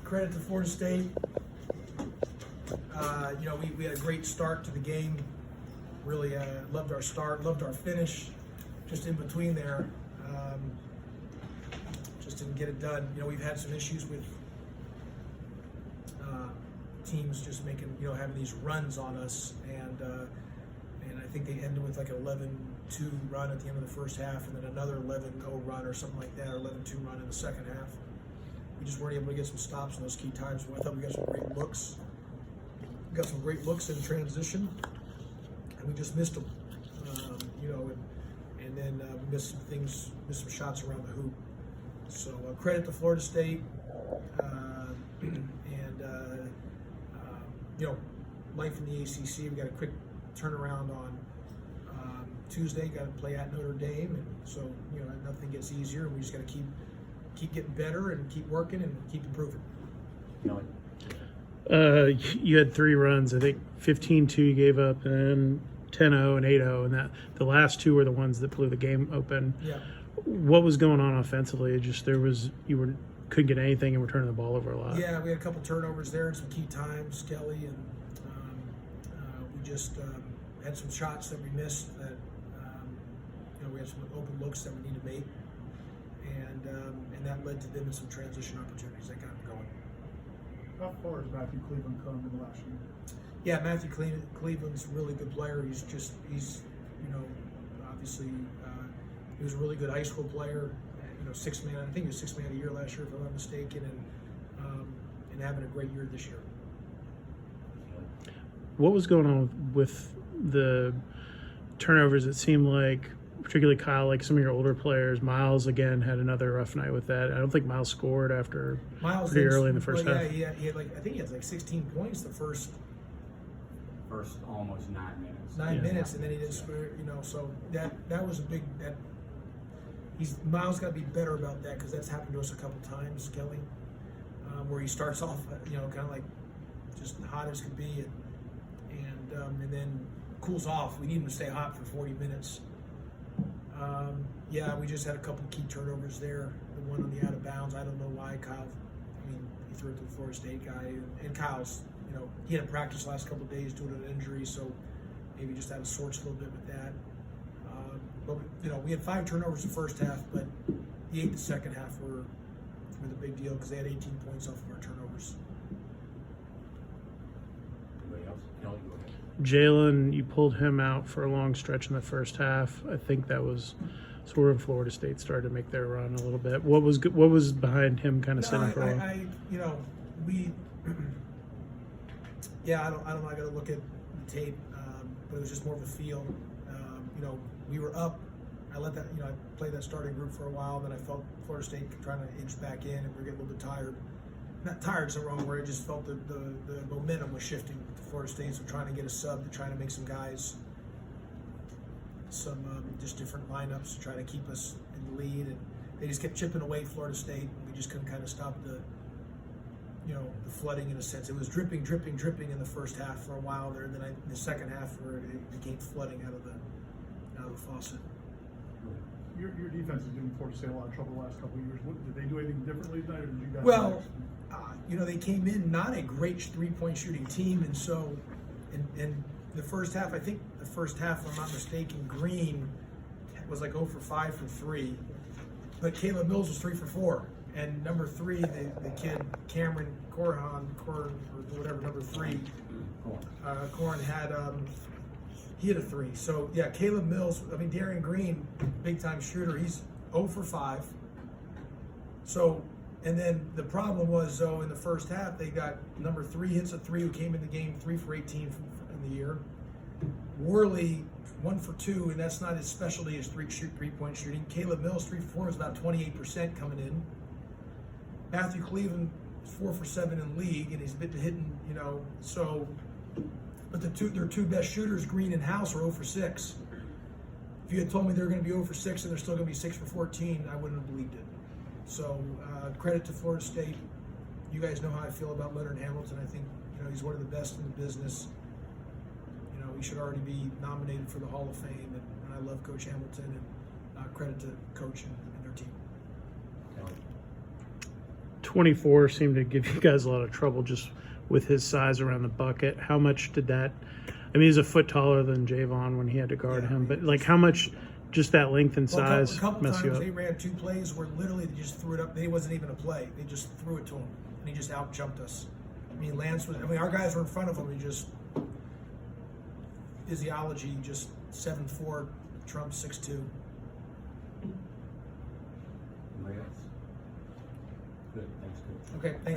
Credit to Florida State. We had a great start to the game. Really loved our start, loved our finish. Just in between there, just didn't get it done. We've had some issues with teams just making, having these runs on us, and I think they ended with like an 11-2 run at the end of the first half, and then another 11-0 run or something like that, or 11-2 run in the second half. We just weren't able to get some stops in those key times. I thought we got some great looks. We got some great looks in transition, and we just missed them. And then we missed some things, missed some shots around the hoop. So credit to Florida State, life in the ACC. We got a quick turnaround on Tuesday. Got to play at Notre Dame, and so nothing gets easier. We just got to keep getting better and keep working and keep improving. You had 3 runs. I think 15-2 you gave up, and 10-0 and 8-0, and that the last 2 were the ones that blew the game open. Yeah. What was going on offensively? Couldn't get anything and were turning the ball over a lot. Yeah, we had a couple turnovers there and some key times, Kelly, and we just had some shots that we missed that we had some open looks that we need to make, and that led to them in some transition opportunities that got them going. How far has Matthew Cleveland come in the last year? Yeah, Matthew Cleveland's a really good player. He's obviously he was a really good high school player. 6 man. I think he was 6 man a year last year, if I'm not mistaken, and having a great year this year. What was going on with the turnovers? It seemed like, particularly Kyle, like some of your older players, Miles again had another rough night with that. I don't think Miles scored after pretty early in the first half. Yeah, he had I think he had 16 points the first almost 9 minutes. 9 minutes, and then he didn't score. So that was a big. Miles got to be better about that, because that's happened to us a couple times, Kelly, where he starts off, kind of like just hot as could be, and then cools off. We need him to stay hot for 40 minutes. We just had a couple key turnovers there. The one on the out of bounds, I don't know why Kyle. He threw it to the Florida State guy, and Kyle's. He hadn't practiced the last couple of days due to an injury, so maybe just had a sorts a little bit with that. But we had 5 turnovers the first half, but the 8 the second half were the big deal, because they had 18 points off of our turnovers. Anybody else? Kelly, go ahead. Jalen, you pulled him out for a long stretch in the first half. I think that was sort of Florida State started to make their run a little bit. What was behind him kind of sitting for a while? I'm not going to look at the tape, but it was just more of a feel. We were up. I played that starting group for a while. Then I felt Florida State trying to inch back in, and we were getting a little bit tired. Not tired, so wrong word. I just felt the momentum was shifting to Florida State, so trying to get a sub, to trying to make some guys some just different lineups to try to keep us in the lead, and they just kept chipping away Florida State. We just couldn't kind of stop the flooding in a sense. It was dripping in the first half for a while there. Then in the second half, where it became flooding out of the faucet. Your defense is giving Florida State a lot of trouble the last couple of years. Did they do anything differently tonight, or did you guys? Well, they came in not a great 3-point shooting team, and so in the first half, I think the first half, if I'm not mistaken, Green was like 0 for 5 from 3, but Caleb Mills was 3 for 4, and number 3, the kid Cameron Corn or whatever, number 3, Corn had. He hit a 3. So, yeah, Caleb Mills, Darian Green, big-time shooter, he's 0 for 5. So, and then the problem was, though, in the first half, they got number 3 hits a 3, who came in the game 3 for 18 in the year. Worley, 1 for 2, and that's not his specialty, is 3-point shooting. Caleb Mills, 3 for 4, is about 28% coming in. Matthew Cleveland, 4 for 7 in league, and he's been hitting, so... But their 2 best shooters, Green and House, are 0 for 6. If you had told me they were going to be 0 for 6 and they're still going to be 6 for 14, I wouldn't have believed it. So credit to Florida State. You guys know how I feel about Leonard Hamilton. I think he's one of the best in the business. He should already be nominated for the Hall of Fame, and I love Coach Hamilton, and credit to Coach and their team. 24 seemed to give you guys a lot of trouble just with his size around the bucket. How much did that? I mean, he's a foot taller than Javon when he had to guard Yeah, him, but like how much just that length and Well, size a couple mess you times up? they ran 2 plays where literally they just threw it up. It wasn't even a play. They just threw it to him, and he just out jumped us. I mean, Lance was. I mean, our guys were in front of him. He just physiology just 7'4", Trump 6'2". Anybody else? Good, thanks, Coach. Okay, thanks.